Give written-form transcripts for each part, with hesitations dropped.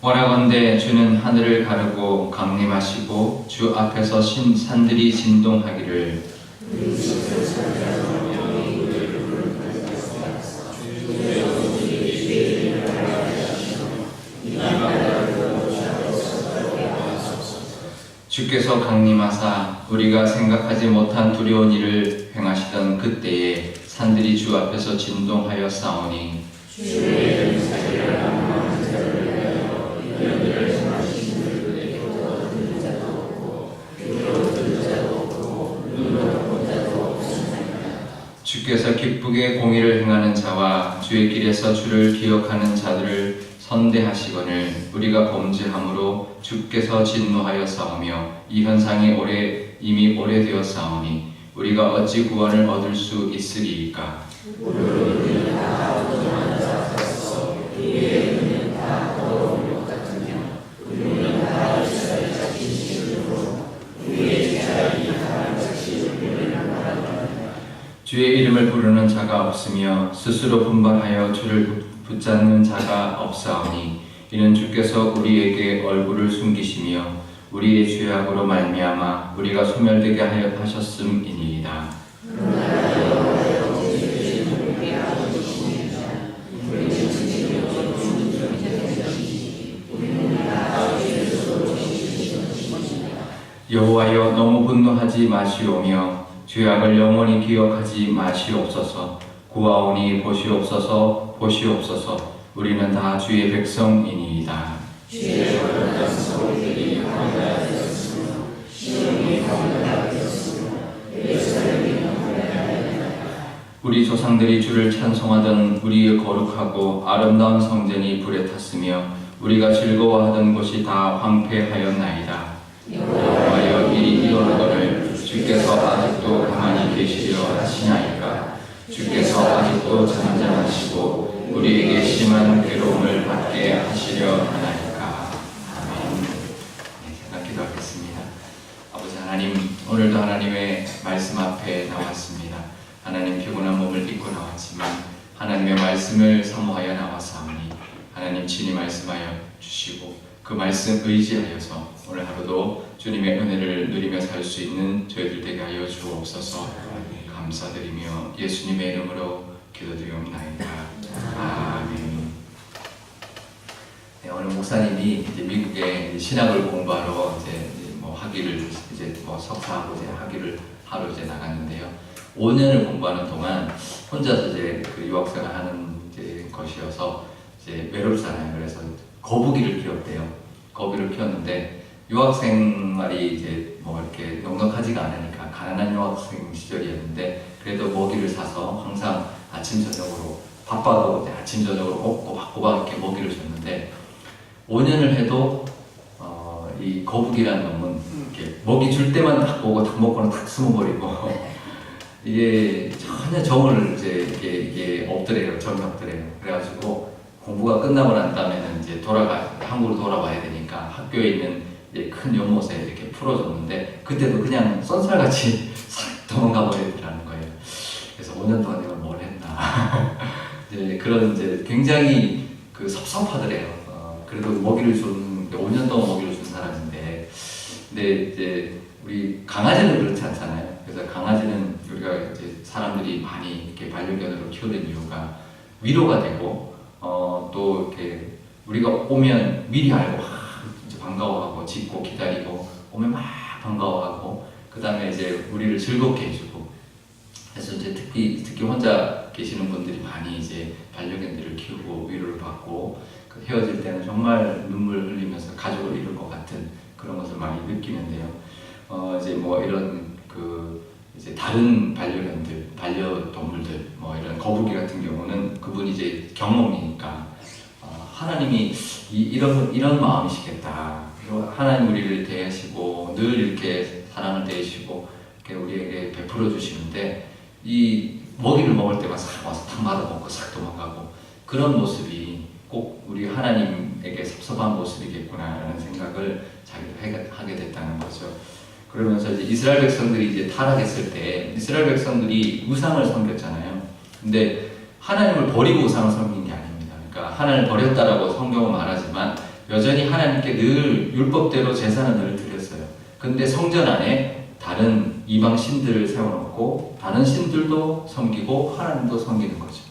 원하건대 주는 하늘을 가르고 강림하시고 주 앞에서 산들이 진동하기를. 주께서 강림하사 우리가 생각하지 못한 두려운 일을 행하시던 그때에 산들이 주 앞에서 진동하여 싸우니. 주께서 기쁘게 공의를 행하는 자와 주의 길에서 주를 기억하는 자들을 선대하시거늘 우리가 범죄함으로 주께서 진노하여 싸우며 이 현상이 이미 오래되어 싸우니 우리가 어찌 구원을 얻을 수 있으리이까. 주의 이름을 부르는 자가 없으며 스스로 분발하여 주를 붙잡는 자가 없사오니 이는 주께서 우리에게 얼굴을 숨기시며 우리의 죄악으로 말미암아 우리가 소멸되게 하셨음이니이다. 여호와여 너무 분노하지 마시오며 죄악을 영원히 기억하지 마시옵소서. 구하오니 보시옵소서 보시옵소서. 우리는 다 주의 백성이니이다. 우리 조상들이 주를 찬송하던 우리의 거룩하고 아름다운 성전이 불에 탔으며 우리가 즐거워하던 곳이 다 황폐하였나이다. 여호와여 이리 이르노를 주께서 아직도 가만히 계시려 하시나이까. 주께서 아직도 잠잠하시고 우리에게 심한 괴로움을 받게 하시려 하나이까. 아멘. 제가 기도하겠습니다. 아버지 하나님, 오늘도 하나님의 말씀 앞에 나왔습니다. 하나님, 피곤한 몸을 입고 나왔지만 하나님의 말씀을 사모하여 나왔사오니 하나님 친히 말씀하여 주시고 그 말씀 의지하여서 오늘 하루도 주님의 은혜를 누리며 살 수 있는 저희들 되게 하여 주옵소서. 감사드리며 예수님의 이름으로 기도드리옵나이다. 아멘. 네, 오늘 목사님이 이제 미국에 신학을 공부하러 학위를 석사하고 학위를 하러 나갔는데요. 5년을 공부하는 동안 혼자서 그 유학생을 하는 것이어서 외롭잖아요. 그래서 거북이를 키웠대요. 거북이를 키웠는데 유학생말이 이렇게 넉넉하지가 않으니까 가난한 유학생 시절이었는데 그래도 먹이를 사서 항상 아침 저녁으로 바빠도 아침 저녁으로 꼬박꼬박 이렇게 먹이를 줬는데 5년을 해도 이 거북이라는 놈은 이렇게 먹이 줄 때만 딱 보고 딱 먹고는 딱 숨어버리고 이게 전혀 정을 이게 없더래요. 정이 없더래요. 그래가지고 공부가 끝나고 난 다음에는 한국으로 돌아와야 되니까 학교에 있는 큰 연못에 이렇게 풀어줬는데 그때도 그냥 쏜살같이 싹 도망가 버리더라는 거예요. 그래서 5년 동안 내가 뭘 했나. 그런 굉장히 섭섭하더래요. 그래도 먹이를 준 5년 동안 먹이를 준 사람인데, 근데 우리 강아지는 그렇지 않잖아요. 그래서 강아지는 우리가 사람들이 많이 이렇게 반려견으로 키우는 이유가 위로가 되고, 또 이렇게 우리가 오면 미리 알고 반가워하고 짖고 기다리고 오면 막 반가워하고 그 다음에 우리를 즐겁게 해주고 그래서 특히 혼자 계시는 분들이 많이 반려견들을 키우고 위로를 받고 헤어질 때는 정말 눈물 흘리면서 가족을 이룰 것 같은 그런 것을 많이 느끼는데요. 이런 다른 반려동물들 이런 거북이 같은 경우는 그분이 경험이니까 하나님이 이런 마음이시겠다. 하나님 우리를 대하시고 늘 이렇게 사랑을 대하시고 이렇게 우리에게 베풀어 주시는데 이 먹이를 먹을 때만 싹 와서 탁 맞아 먹고 싹 도망가고 그런 모습이 꼭 우리 하나님에게 섭섭한 모습이겠구나라는 생각을 자기도 하게 됐다는 거죠. 그러면서 이스라엘 백성들이 타락했을 때 이스라엘 백성들이 우상을 섬겼잖아요. 근데 하나님을 버리고 우상을 섬긴 게 아닙니다. 그러니까 하나님을 버렸다라고 성경은 말하지만 여전히 하나님께 늘 율법대로 제사는 늘 드렸어요. 근데 성전 안에 다른 이방 신들을 세워놓고 다른 신들도 섬기고 하나님도 섬기는 거죠.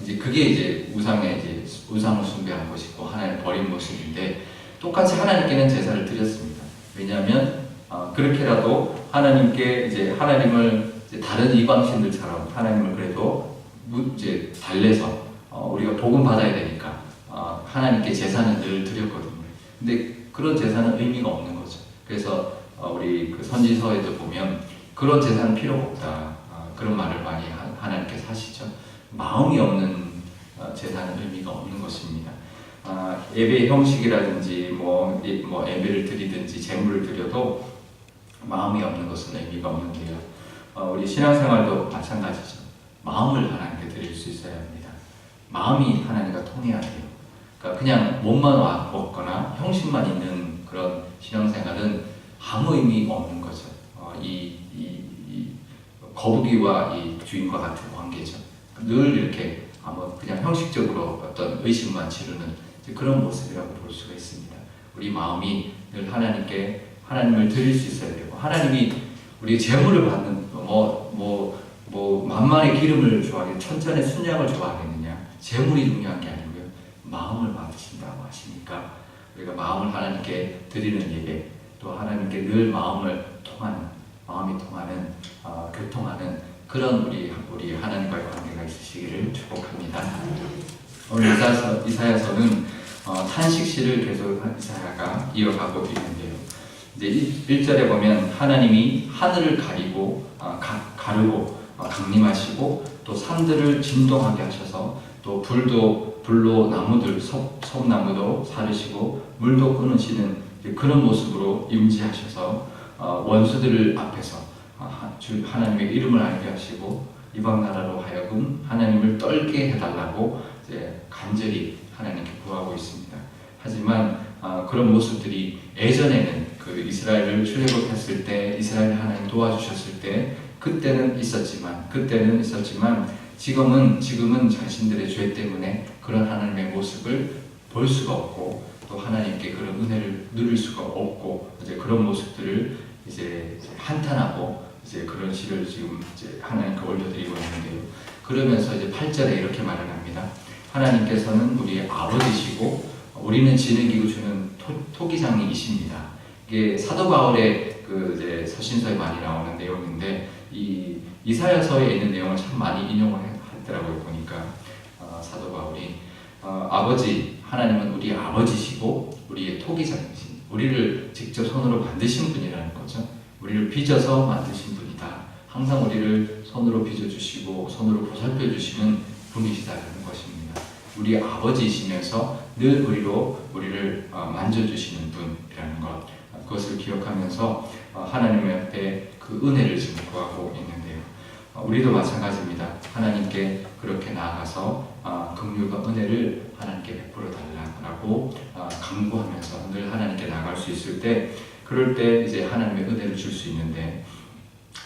이제 그게 이제 우상을 숭배한 것이고 하나님을 버린 모습인데, 똑같이 하나님께는 제사를 드렸습니다. 왜냐하면 그렇게라도 하나님께 이제 하나님을 이제 다른 이방 신들처럼 하나님을 그래도 이제 달래서 우리가 복음 받아야 되니까 하나님께 제사는 늘 드렸거든요. 근데 그런 제사는 의미가 없는 거죠. 그래서 우리 그 선지서에도 보면 그런 제사는 필요가 없다, 그런 말을 많이 하나님께서 하시죠. 마음이 없는 제사는 의미가 없는 것입니다. 예배 형식이라든지 뭐 예배를 드리든지 제물을 드려도 마음이 없는 것은 의미가 없는데요. 우리 신앙생활도 마찬가지죠. 마음을 하나님께 드릴 수 있어야 합니다. 마음이 하나님과 통해야 돼요. 그러니까 그냥 몸만 먹거나 형식만 있는 그런 신앙생활은 아무 의미 없는 거죠. 이 거북이와 이 주인과 같은 관계죠. 늘 이렇게 그냥 형식적으로 어떤 의식만 치르는 그런 모습이라고 볼 수가 있습니다. 우리 마음이 늘 하나님을 드릴 수 있어야 되고, 하나님이 우리 제물을 받는 만만의 기름을 좋아하겠냐, 천천의 순양을 좋아하겠느냐, 제물이 중요한 게 아니고요, 마음을 받으신다고 하시니까 우리가 마음을 하나님께 드리는 예배, 또 하나님께 늘 마음이 통하는 교통하는 그런 우리 하나님과의 관계가 있으시기를 축복합니다. 오늘 이사야서는 탄식시를 계속 이사야가 이어가고 있는데요. 이제 1절에 보면 하나님이 하늘을 가르고 강림하시고 또 산들을 진동하게 하셔서 또 불로 나무들 솜나무도 사르시고 물도 끊으시는 그런 모습으로 임재하셔서 원수들 앞에서 하나님의 이름을 알게 하시고 이방 나라로 하여금 하나님을 떨게 해달라고 이제 간절히 하나님께 구하고 있습니다. 하지만 그런 모습들이 예전에는 그 이스라엘을 출애굽했을 때, 이스라엘 하나님 도와주셨을 때 그때는 있었지만 지금은 자신들의 죄 때문에 그런 하나님의 모습을 볼 수가 없고, 또 하나님께 그런 은혜를 누릴 수가 없고, 이제 그런 모습들을 이제 한탄하고 이제 그런 시를 지금 이제 하나님께 올려드리고 있는데요. 그러면서 이제 8절에 이렇게 말을 합니다. 하나님께서는 우리의 아버지시고 우리는 지능이고 주는 토기장이십니다. 이게 사도 바울의 그 이제 서신서에 많이 나오는 내용인데, 이 이사야서에 있는 내용을 참 많이 인용을 했더라고요. 보니까 사도 바울이 아버지, 하나님은 우리의 아버지시고 우리의 토기장이신, 우리를 직접 손으로 만드신 분이라는 거죠. 우리를 빚어서 만드신 분이다. 항상 우리를 손으로 빚어주시고 손으로 보살펴주시는 분이시다는 것입니다. 우리의 아버지이시면서 늘 우리를 만져주시는 분이라는 것, 그것을 기억하면서 하나님 앞에 그 은혜를 지금 구하고 있는데요. 우리도 마찬가지입니다. 하나님께 그렇게 나아가서 긍휼과 은혜를 하나님께 베풀어 달라고 간구하면서 늘 하나님께 나아갈 수 있을 때, 그럴 때 이제 하나님의 은혜를 줄 수 있는데,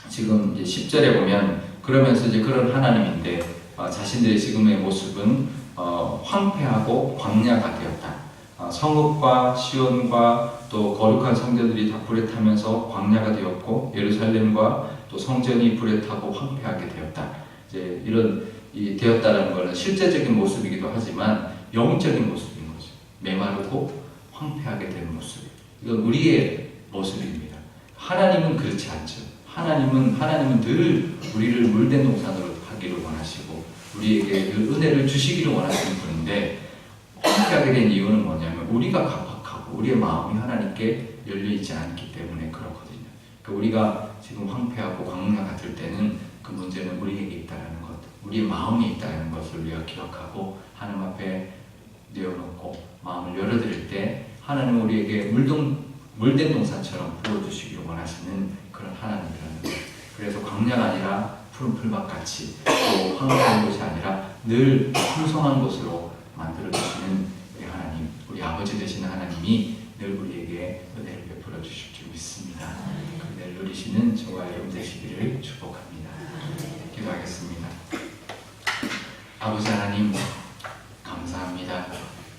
지금 이제 10절에 보면 그러면서 이제 그런 하나님인데 자신들의 지금의 모습은 황폐하고 광야가 되었다. 성읍과 시온과 또 거룩한 성전들이 다 불에 타면서 광야가 되었고, 예루살렘과 또 성전이 불에 타고 황폐하게 되었다. 이제 이런 되었다는 것은 실제적인 모습이기도 하지만 영적인 모습인 거죠. 메마르고 황폐하게 된 모습. 이건 우리의 모습입니다. 하나님은 그렇지 않죠. 하나님은 늘 우리를 물된 동산으로 하기를 원하시고 우리에게 늘 은혜를 주시기를 원하시는 분인데, 황폐하게 된 이유는 뭐냐면 우리가 각박하고 우리의 마음이 하나님께 열려있지 않기 때문에 그렇거든요. 그러니까 우리가 지금 황폐하고 광야 같을 때는 그 문제는 우리에게 있다는 것, 우리의 마음이 있다는 것을 우리가 기억하고 하나님 앞에 내어놓고 마음을 열어드릴 때 하나님은 우리에게 물된 동산처럼 부어주시기를 원하시는 그런 하나님이라는 것. 그래서 광야가 아니라 푸른 풀밭같이, 또 황폐한 곳이 아니라 늘 풍성한 곳으로 만들어주시는 우리 하나님, 우리 아버지 되시는 하나님이 늘 우리에게 은혜를 베풀어 주실 줄 믿습니다. 그 은혜를 누리시는 저와 여러분 되시기를 축복합니다. 기도하겠습니다. 아버지 하나님, 감사합니다.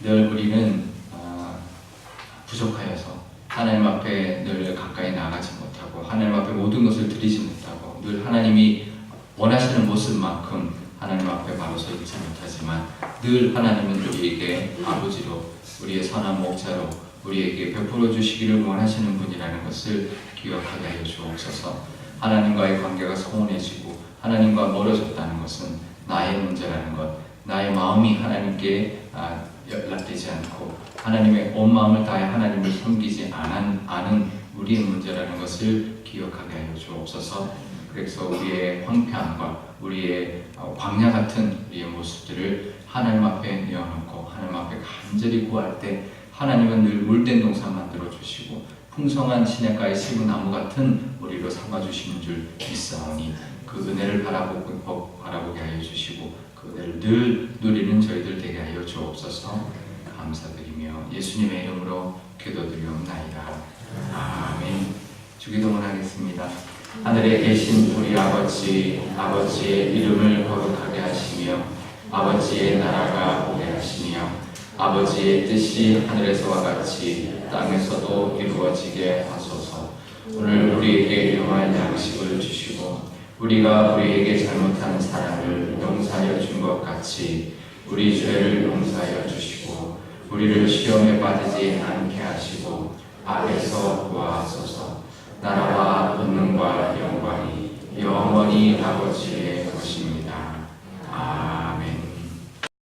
늘 우리는 부족하여서 하나님 앞에 늘 가까이 나가지 못하고 하나님 앞에 모든 것을 드리지 못하고 늘 하나님이 원하시는 모습만큼 하나님 앞에 바로 서 있지 못하지만 늘 하나님은 우리에게 아버지로 우리의 선한 목자로 우리에게 베풀어 주시기를 원하시는 분이라는 것을 기억하게 하여 주옵소서. 하나님과의 관계가 소원해지고 하나님과 멀어졌다는 것은 나의 문제라는 것, 나의 마음이 하나님께 연락되지 않고 하나님의 온 마음을 다해 하나님을 섬기지 않은 우리의 문제라는 것을 기억하게 하여 주옵소서. 그래서 우리의 황폐함과 우리의 광야 같은 우리의 모습들을 하나님 앞에 내어놓고 하나님 앞에 간절히 구할 때 하나님은 늘 물된 동산 만들어 주시고 풍성한 시냇가의 시부나무 같은 우리로 삼아주시는 줄 믿사오니 그 은혜를 바라보게 하여 주시고 그 은혜를 늘 누리는 저희들 되게 하여 주옵소서. 감사드리며 예수님의 이름으로 기도드리옵나이다. 아멘. 주기도문 하겠습니다. 하늘에 계신 우리 아버지의 이름을 거룩하게 하시며 아버지의 나라가 오게 하시며 아버지의 뜻이 하늘에서와 같이 땅에서도 이루어지게 하소서. 오늘 우리에게 일용할 양식을 주시고 우리가 우리에게 잘못한 사람을 용서하여 준 것 같이 우리 죄를 용서하여 주시고 우리를 시험에 빠지지 않게 하시고 악에서 구하소서. 나라와 권능과 영광이 영원히 아버지의